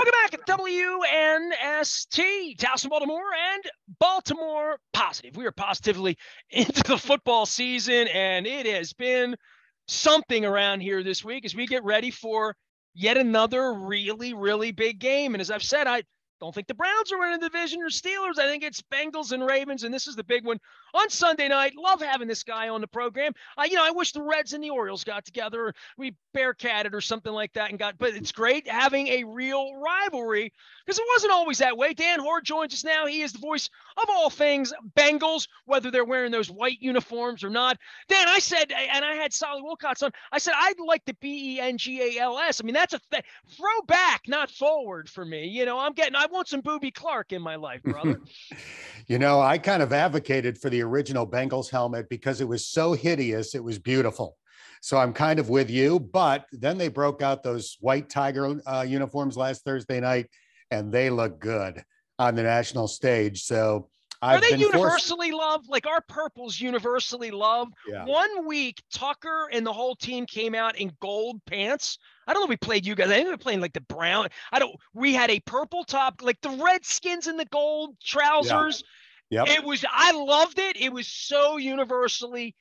Welcome back at WNST, Towson, Baltimore, and Baltimore Positive. We are positively into the football season, and it has been something around here this week as we get ready for yet another really, really big game. And as I've said, I don't think the Browns are winning the division or Steelers. I think it's Bengals and Ravens, and this is the big one on Sunday night. Love having this guy on the program. I wish the Reds and the Orioles got together, or we bearcatted or something like that, but it's great having a real rivalry because it wasn't always that way. Dan Hoard joins us now. He is the voice of all things Bengals, whether they're wearing those white uniforms or not. Dan, I said, and I had Solly Wilcox on, I said, I'd like the Bengals. I mean, that's a throwback, not forward for me. I want some Booby Clark in my life, brother. I kind of advocated for the original Bengals helmet because it was so hideous. It was beautiful. So I'm kind of with you, but then they broke out those white Tiger uniforms last Thursday night, and they look good on the national stage. So are they universally loved? Like our purples universally loved. Yeah. 1 week, Tucker and the whole team came out in gold pants. I don't know if we played you guys. I think we were playing like the brown. We had a purple top, like the Redskins in the gold trousers. Yeah. Yep. I loved it. It was so universally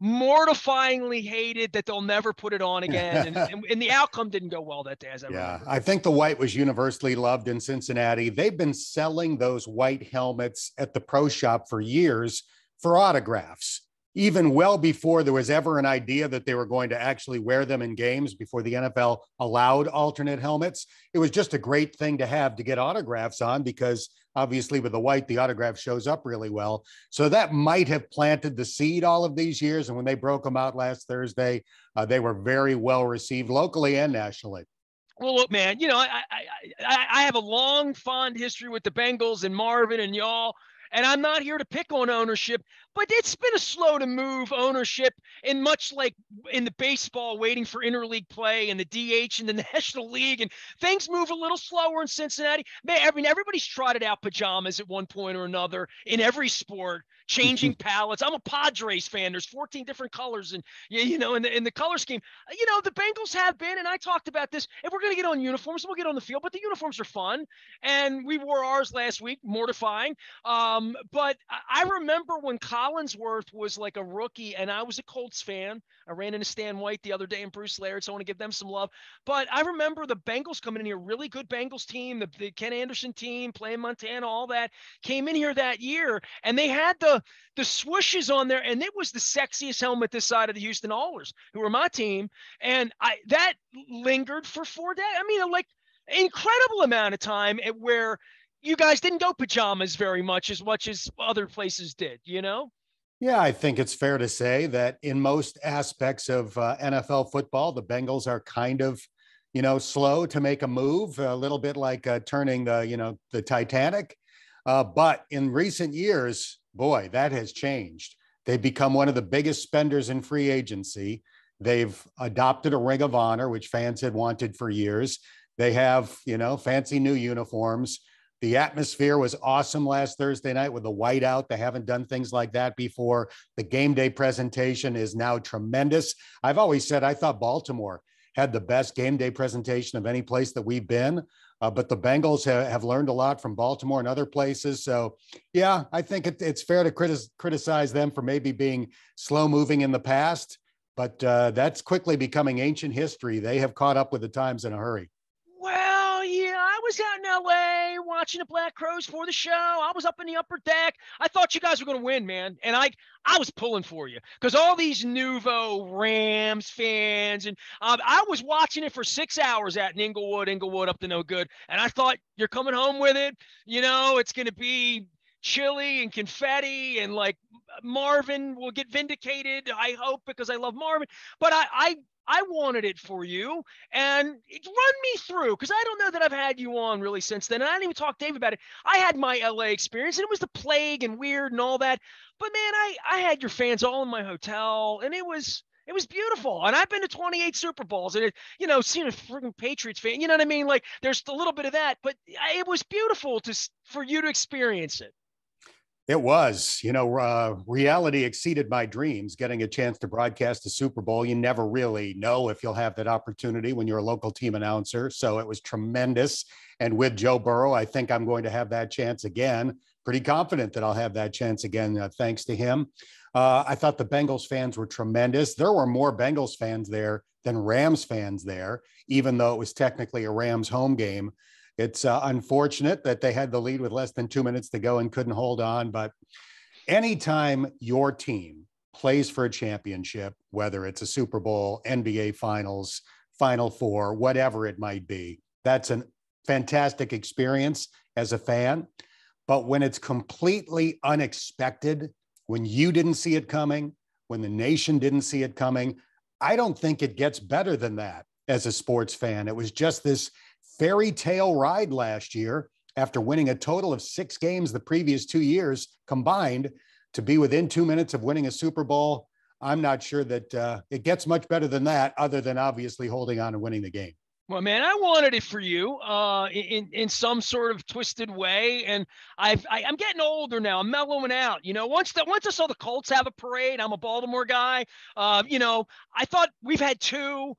mortifyingly hated that they'll never put it on again. And the outcome didn't go well that day, as I remember. I think the white was universally loved in Cincinnati. They've been selling those white helmets at the pro shop for years for autographs, even well before there was ever an idea that they were going to actually wear them in games, before the NFL allowed alternate helmets. It was just a great thing to have to get autographs on, because obviously with the white, the autograph shows up really well. So that might have planted the seed all of these years. And when they broke them out last Thursday, they were very well received locally and nationally. Well, look, man, I have a long, fond history with the Bengals and Marvin and y'all. And I'm not here to pick on ownership, but it's been a slow to move ownership, and much like in the baseball waiting for interleague play and the DH in the National League, and things move a little slower in Cincinnati. I mean, everybody's trotted out pajamas at one point or another in every sport, changing palettes. I'm a Padres fan. There's 14 different colors, and in the color scheme, the Bengals have been, and I talked about this. If we're going to get on uniforms, we'll get on the field, but the uniforms are fun, and we wore ours last week, mortifying. But I remember when Collinsworth was like a rookie, and I was a Colts fan. I ran into Stan White the other day and Bruce Laird, so I want to give them some love. But I remember the Bengals coming in here, really good Bengals team, the Ken Anderson team, playing Montana, all that, came in here that year, and they had the swooshes on there, and it was the sexiest helmet this side of the Houston Oilers, who were my team, and that lingered for 4 days. I mean, like, incredible amount of time where you guys didn't go pajamas very much as other places did, Yeah, I think it's fair to say that in most aspects of NFL football, the Bengals are kind of, slow to make a move, a little bit like turning the Titanic. But in recent years, boy, that has changed. They've become one of the biggest spenders in free agency. They've adopted a Ring of Honor, which fans had wanted for years. They have, fancy new uniforms. The atmosphere was awesome last Thursday night with the whiteout. They haven't done things like that before. The game day presentation is now tremendous. I've always said I thought Baltimore had the best game day presentation of any place that we've been, but the Bengals have learned a lot from Baltimore and other places. So, yeah, I think it's fair to criticize them for maybe being slow moving in the past, but that's quickly becoming ancient history. They have caught up with the times in a hurry. Well, yeah, I was out in L.A. watching the Black Crows for the show. I was up in the upper deck. I thought you guys were going to win, man. And I was pulling for you because all these Nouveau Rams fans, and I was watching it for 6 hours out in Inglewood up to no good. And I thought, you're coming home with it. It's going to be chili and confetti, and like Marvin will get vindicated, I hope, because I love Marvin. But I wanted it for you, and run me through, because I don't know that I've had you on really since then, and I didn't even talk to Dave about it. I had my LA experience, and it was the plague and weird and all that, but man, I had your fans all in my hotel, and it was beautiful. And I've been to 28 Super Bowls, and seeing a freaking Patriots fan, you know what I mean? Like, there's a little bit of that, but it was beautiful for you to experience it. It was, reality exceeded my dreams. Getting a chance to broadcast the Super Bowl, you never really know if you'll have that opportunity when you're a local team announcer. So it was tremendous. And with Joe Burrow, I think I'm going to have that chance again. Pretty confident that I'll have that chance again, thanks to him. I thought the Bengals fans were tremendous. There were more Bengals fans there than Rams fans there, even though it was technically a Rams home game. It's unfortunate that they had the lead with less than 2 minutes to go and couldn't hold on. But anytime your team plays for a championship, whether it's a Super Bowl, NBA Finals, Final Four, whatever it might be, that's a fantastic experience as a fan. But when it's completely unexpected, when you didn't see it coming, when the nation didn't see it coming, I don't think it gets better than that as a sports fan. It was just this fairy tale ride last year after winning a total of 6 games the previous 2 years combined to be within 2 minutes of winning a Super Bowl. I'm not sure that it gets much better than that, other than obviously holding on and winning the game. Well, man, I wanted it for you in some sort of twisted way, and I'm getting older now. I'm mellowing out. Once I saw the Colts have a parade, I'm a Baltimore guy. I thought we've had 2.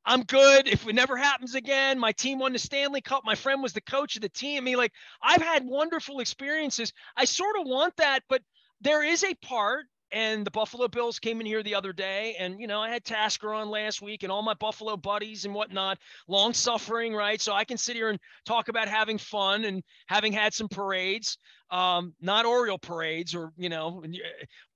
I'm good. If it never happens again, my team won the Stanley Cup. My friend was the coach of the team. I mean, like, I've had wonderful experiences. I sort of want that, but there is a part, and the Buffalo Bills came in here the other day, and, I had Tasker on last week and all my Buffalo buddies and whatnot, long suffering, right? So I can sit here and talk about having fun and having had some parades, not Oriole parades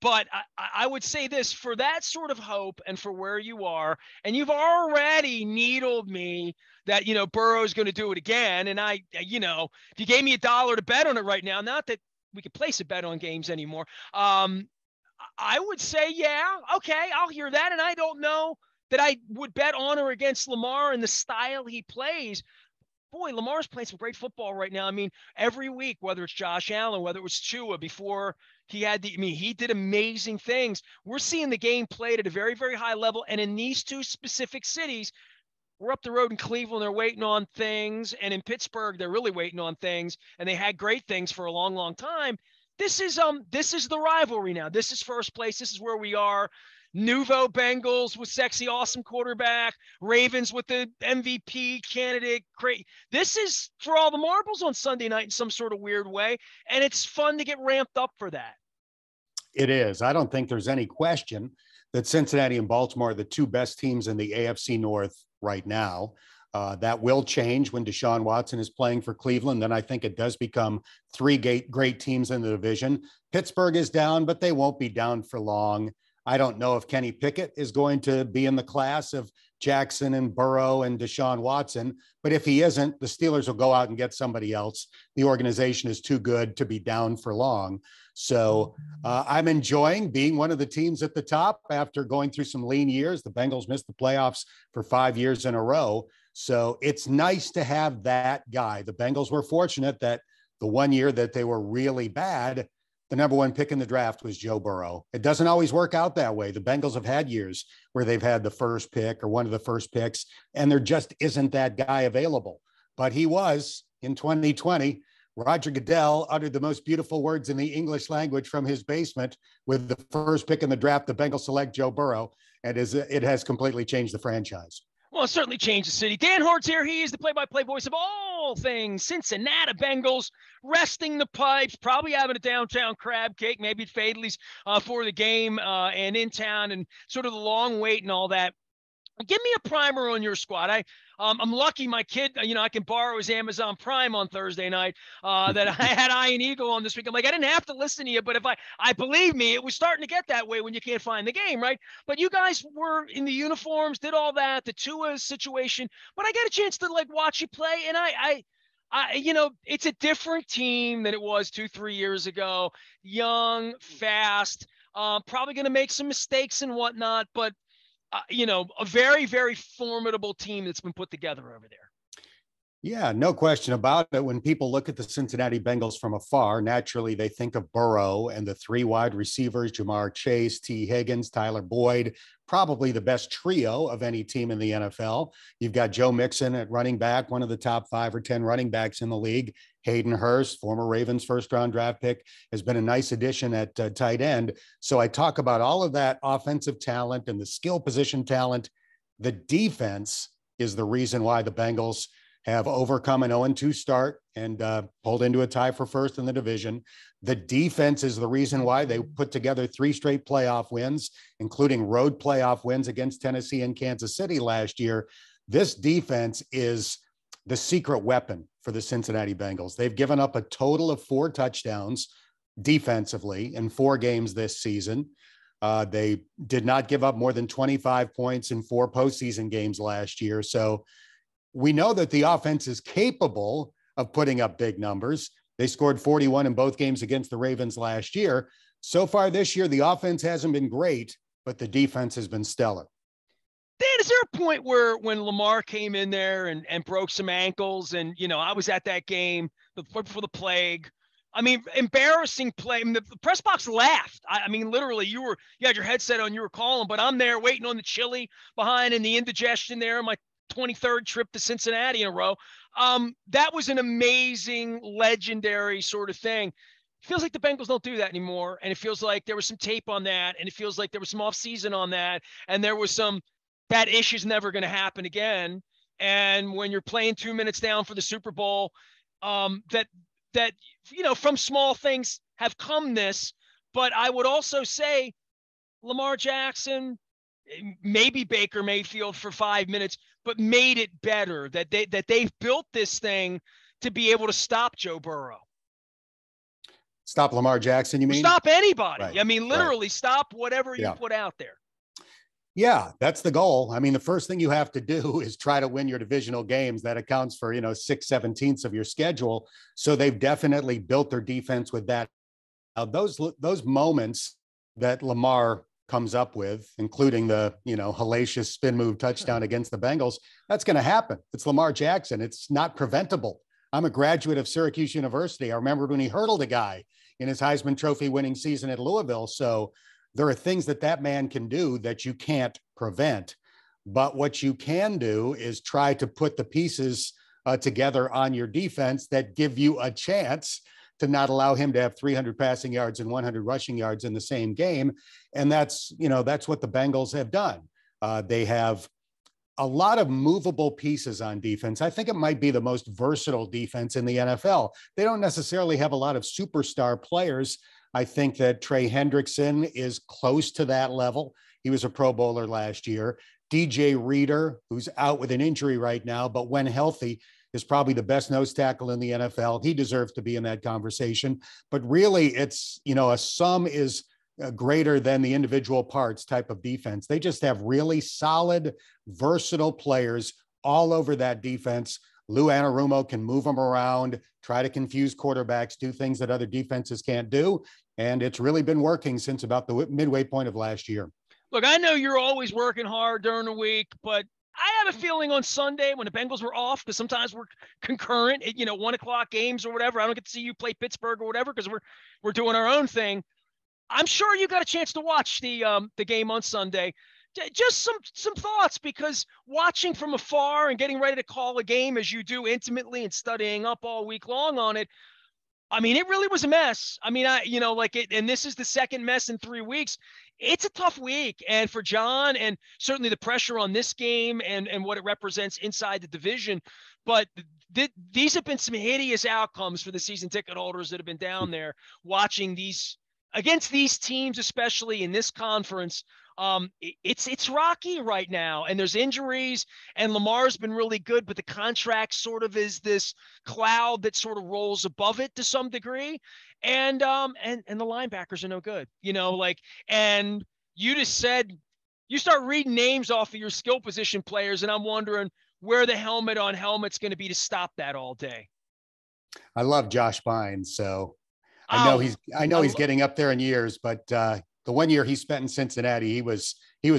but I would say this, for that sort of hope and for where you are, and you've already needled me that, Burrow's going to do it again. And if you gave me $1 to bet on it right now, not that we could place a bet on games anymore, I would say, yeah, okay, I'll hear that. And I don't know that I would bet on or against Lamar and the style he plays. Boy, Lamar's playing some great football right now. I mean, every week, whether it's Josh Allen, whether it was Tua before he did amazing things. We're seeing the game played at a very, very high level. And in these 2 specific cities, we're up the road in Cleveland, they're waiting on things. And in Pittsburgh, they're really waiting on things. And they had great things for a long, long time. This is the rivalry now. This is first place. This is where we are. Nouveau Bengals with sexy, awesome quarterback. Ravens with the MVP candidate. Great. This is for all the marbles on Sunday night in some sort of weird way. And it's fun to get ramped up for that. It is. I don't think there's any question that Cincinnati and Baltimore are the 2 best teams in the AFC North right now. That will change when Deshaun Watson is playing for Cleveland. Then I think it does become 3 great teams in the division. Pittsburgh is down, but they won't be down for long. I don't know if Kenny Pickett is going to be in the class of Jackson and Burrow and Deshaun Watson. But if he isn't, the Steelers will go out and get somebody else. The organization is too good to be down for long. So I'm enjoying being one of the teams at the top after going through some lean years. The Bengals missed the playoffs for 5 years in a row. So it's nice to have that guy. The Bengals were fortunate that the 1 year that they were really bad, the number 1 pick in the draft was Joe Burrow. It doesn't always work out that way. The Bengals have had years where they've had the first pick or one of the first picks, and there just isn't that guy available. But he was in 2020. Roger Goodell uttered the most beautiful words in the English language from his basement with the first pick in the draft. The Bengals select Joe Burrow, and it has completely changed the franchise. Well, it certainly changed the city. Dan Hoard's here. He is the play-by-play voice of all things Cincinnati Bengals, resting the pipes, probably having a downtown crab cake, maybe at Fadley's for the game and in town, and sort of the long wait and all that. Give me a primer on your squad. I'm lucky my kid, I can borrow his Amazon Prime on Thursday night that I had Iron Eagle on this week. I'm like, I didn't have to listen to you, but if I believe me, it was starting to get that way when you can't find the game, right? But you guys were in the uniforms, did all that, the Tua situation. But I got a chance to watch you play, and I it's a different team than it was 2-3 years ago. Young, fast, probably going to make some mistakes and whatnot, but a very, very formidable team that's been put together over there. Yeah, no question about it. When people look at the Cincinnati Bengals from afar, naturally they think of Burrow and the three wide receivers, Jamar Chase, T. Higgins, Tyler Boyd, probably the best trio of any team in the NFL. You've got Joe Mixon at running back, one of the top 5 or 10 running backs in the league. Hayden Hurst, former Ravens first-round draft pick, has been a nice addition at tight end. So I talk about all of that offensive talent and the skill position talent. The defense is the reason why the Bengals have overcome an 0-2 start and pulled into a tie for first in the division. The defense is the reason why they put together 3 straight playoff wins, including road playoff wins against Tennessee and Kansas City last year. This defense is the secret weapon for the Cincinnati Bengals. They've given up a total of 4 touchdowns defensively in 4 games this season. They did not give up more than 25 points in 4 postseason games last year. So we know that the offense is capable of putting up big numbers. They scored 41 in both games against the Ravens last year. So far this year, the offense hasn't been great, but the defense has been stellar. Dan, is there a point where when Lamar came in there and broke some ankles, and, you know, I was at that game before the plague. I mean, embarrassing play. I mean, the press box laughed. I mean, literally, you had your headset on, you were calling, but I'm there waiting on the chili behind and the indigestion there. My 23rd trip to Cincinnati in a row. That was an amazing, legendary sort of thing. It feels like the Bengals don't do that anymore. And it feels like there was some tape on that. And it feels like there was some offseason on that. And there was some, that issue's never going to happen again. And when you're playing 2 minutes down for the Super Bowl, that, you know, from small things have come this. But I would also say Lamar Jackson, maybe Baker Mayfield for 5 minutes, but made it better, that they've built this thing to be able to stop Joe Burrow. Stop Lamar Jackson, you mean? Stop anybody. Right. I mean, literally stop whatever you put out there. Yeah, that's the goal. I mean, the first thing you have to do is try to win your divisional games. That accounts for, 6/17 of your schedule. So they've definitely built their defense with that. Those moments that Lamar comes up with, including the, hellacious spin move touchdown against the Bengals, that's going to happen. It's Lamar Jackson. It's not preventable. I'm a graduate of Syracuse University. I remember when he hurdled a guy in his Heisman Trophy winning season at Louisville. So there are things that man can do that you can't prevent. But what you can do is try to put the pieces together on your defense that give you a chance to not allow him to have 300 passing yards and 100 rushing yards in the same game. And that's what the Bengals have done. They have a lot of movable pieces on defense. I think it might be the most versatile defense in the NFL. They don't necessarily have a lot of superstar players. I think that Trey Hendrickson is close to that level. He was a Pro Bowler last year. DJ Reader, who's out with an injury right now, but when healthy, is probably the best nose tackle in the NFL. He deserves to be in that conversation. But really, it's, a sum is greater than the individual parts type of defense. They just have really solid, versatile players all over that defense. Lou Anarumo can move them around, try to confuse quarterbacks, do things that other defenses can't do. And it's really been working since about the midway point of last year. Look, I know you're always working hard during the week, but I have a feeling on Sunday when the Bengals were off, because sometimes we're concurrent at, 1:00 games or whatever. I don't get to see you play Pittsburgh or whatever because we're doing our own thing. I'm sure you got a chance to watch the game on Sunday. Just some thoughts, because watching from afar and getting ready to call a game as you do intimately and studying up all week long on it, I mean, it really was a mess. I mean, and this is the second mess in 3 weeks. It's a tough week. And for John, and certainly the pressure on this game and what it represents inside the division. But these have been some hideous outcomes for the season ticket holders that have been down there watching these against these teams, especially in this conference. It's rocky right now, and there's injuries, and Lamar's been really good, but the contract sort of is this cloud that sort of rolls above it to some degree. And the linebackers are no good, and you just said, you start reading names off of your skill position players, and I'm wondering where the helmet on helmet's going to be to stop that all day. I love Josh Bynes, so I know he's getting up there in years, but the 1 year he spent in Cincinnati, he was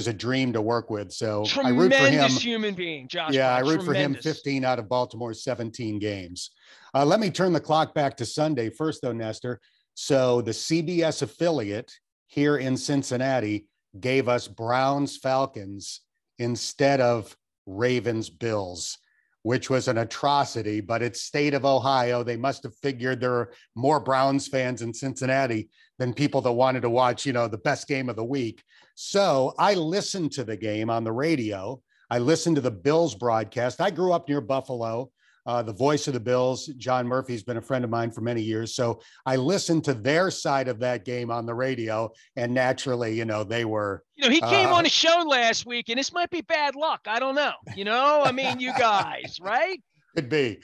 a dream to work with. So I root for him. Tremendous human being, Josh. Yeah, Brown. I root for him. Tremendous. 15 out of Baltimore's 17 games. Let me turn the clock back to Sunday first, though, Nestor. So the CBS affiliate here in Cincinnati gave us Browns Falcons instead of Ravens Bills, which was an atrocity. But it's state of Ohio. They must have figured there are more Browns fans in Cincinnati than people that wanted to watch, the best game of the week. So I listened to the game on the radio. I listened to the Bills broadcast. I grew up near Buffalo. The voice of the Bills, John Murphy's been a friend of mine for many years. So I listened to their side of that game on the radio. And naturally, they were. He came on a show last week, and this might be bad luck. I don't know. You guys, right? Could be.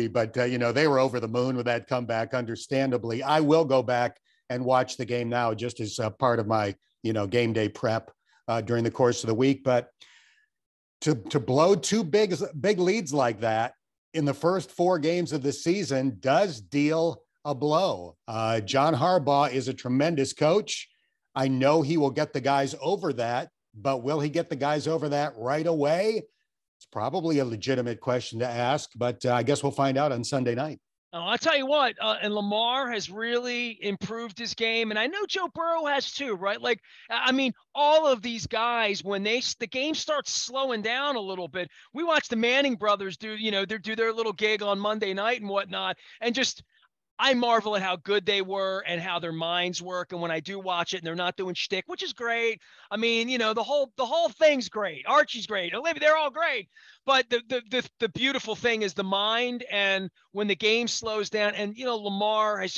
But, they were over the moon with that comeback, understandably. I will go back and watch the game now just as part of my, game day prep during the course of the week. But to blow two big leads like that in the first 4 games of the season does deal a blow. John Harbaugh is a tremendous coach. I know he will get the guys over that, but will he get the guys over that right away? It's probably a legitimate question to ask, but I guess we'll find out on Sunday night. I'll tell you what, and Lamar has really improved his game, and I know Joe Burrow has too, right? All of these guys, when the game starts slowing down a little bit, we watch the Manning brothers do their little gig on Monday night and whatnot, and just I marvel at how good they were and how their minds work. And when I do watch it and they're not doing shtick, which is great. The whole thing's great. Archie's great. Olivia, they're all great. But the beautiful thing is the mind. And when the game slows down and, Lamar has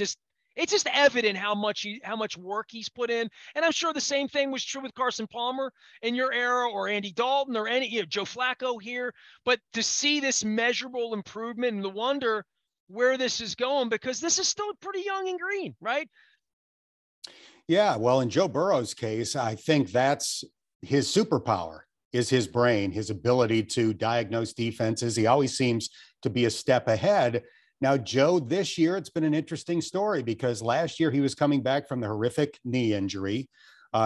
it's just evident how much work he's put in. And I'm sure the same thing was true with Carson Palmer in your era, or Andy Dalton, or Joe Flacco here. But to see this measurable improvement and the wonder where this is going, because this is still pretty young and green, right? Yeah, well, in Joe Burrow's case, I think that's his superpower, is his brain, his ability to diagnose defenses. He always seems to be a step ahead. Now, Joe, this year, it's been an interesting story because last year he was coming back from the horrific knee injury.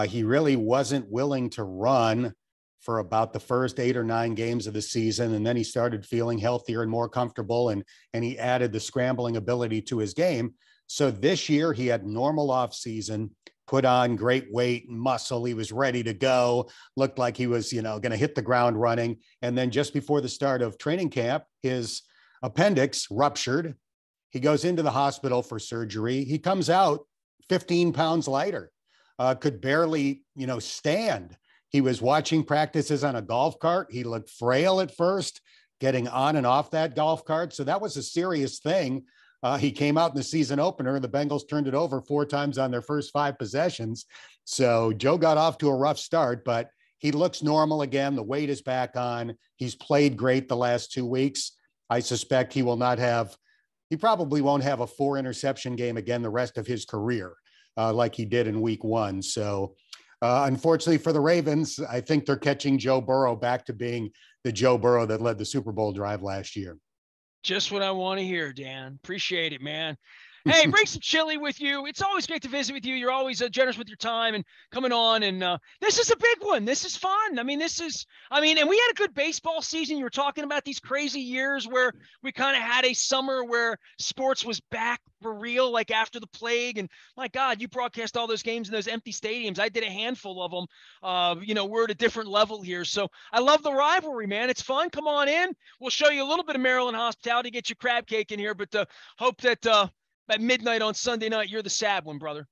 He really wasn't willing to run for about the first 8 or 9 games of the season. And then he started feeling healthier and more comfortable, and he added the scrambling ability to his game. So this year he had normal off season, put on great weight and muscle. He was ready to go, looked like he was, going to hit the ground running. And then just before the start of training camp, his appendix ruptured. He goes into the hospital for surgery. He comes out 15 pounds lighter, could barely, stand. He was watching practices on a golf cart. He looked frail at first, getting on and off that golf cart. So that was a serious thing. He came out in the season opener, and the Bengals turned it over 4 times on their first 5 possessions. So Joe got off to a rough start, but he looks normal again. The weight is back on. He's played great the last 2 weeks. I suspect he probably won't have a 4 interception game again the rest of his career like he did in week 1. So unfortunately for the Ravens, I think they're catching Joe Burrow back to being the Joe Burrow that led the Super Bowl drive last year. Just what I want to hear, Dan. Appreciate it, man. Hey, bring some chili with you. It's always great to visit with you. You're always generous with your time and coming on. And this is a big one. This is fun. And we had a good baseball season. You were talking about these crazy years where we kind of had a summer where sports was back for real, like after the plague. And my God, you broadcast all those games in those empty stadiums. I did a handful of them. We're at a different level here. So I love the rivalry, man. It's fun. Come on in. We'll show you a little bit of Maryland hospitality, get you crab cake in here, but hope that at midnight on Sunday night, you're the sad one, brother.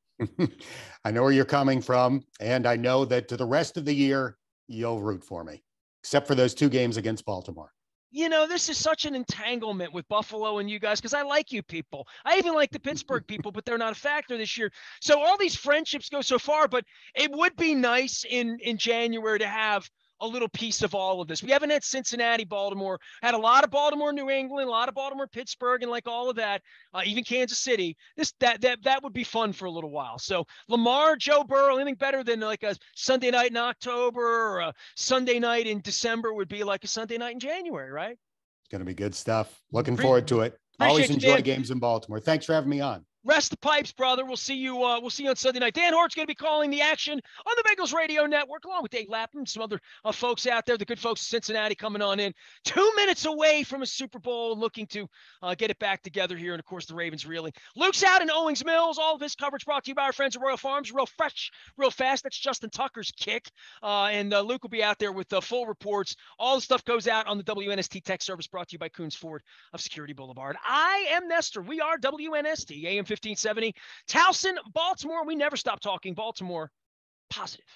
I know where you're coming from, and I know that to the rest of the year, you'll root for me, except for those 2 games against Baltimore. This is such an entanglement with Buffalo and you guys, because I like you people. I even like the Pittsburgh people, but they're not a factor this year. So all these friendships go so far, but it would be nice in January to have a little piece of all of this. We haven't had Cincinnati, Baltimore, had a lot of Baltimore, New England, a lot of Baltimore, Pittsburgh, and like all of that, even Kansas City. That would be fun for a little while. So Lamar, Joe Burrow, anything better than like a Sunday night in October or a Sunday night in December would be like a Sunday night in January, right? It's going to be good stuff. Looking forward to it. Always enjoy games in Baltimore. Thanks for having me on. Rest the pipes, brother. We'll see you. We'll see you on Sunday night. Dan Hoard's going to be calling the action on the Bengals Radio Network, along with Dave Lapham, some other folks out there. The good folks of Cincinnati coming on in. 2 minutes away from a Super Bowl, looking to get it back together here, and of course the Ravens reeling. Luke's out in Owings Mills. All of his coverage brought to you by our friends at Royal Farms. Real fresh, real fast. That's Justin Tucker's kick, and Luke will be out there with full reports. All the stuff goes out on the WNST Tech Service, brought to you by Coons Ford of Security Boulevard. I am Nestor. We are WNST AM 1570, Towson, Baltimore. We never stop talking Baltimore positive.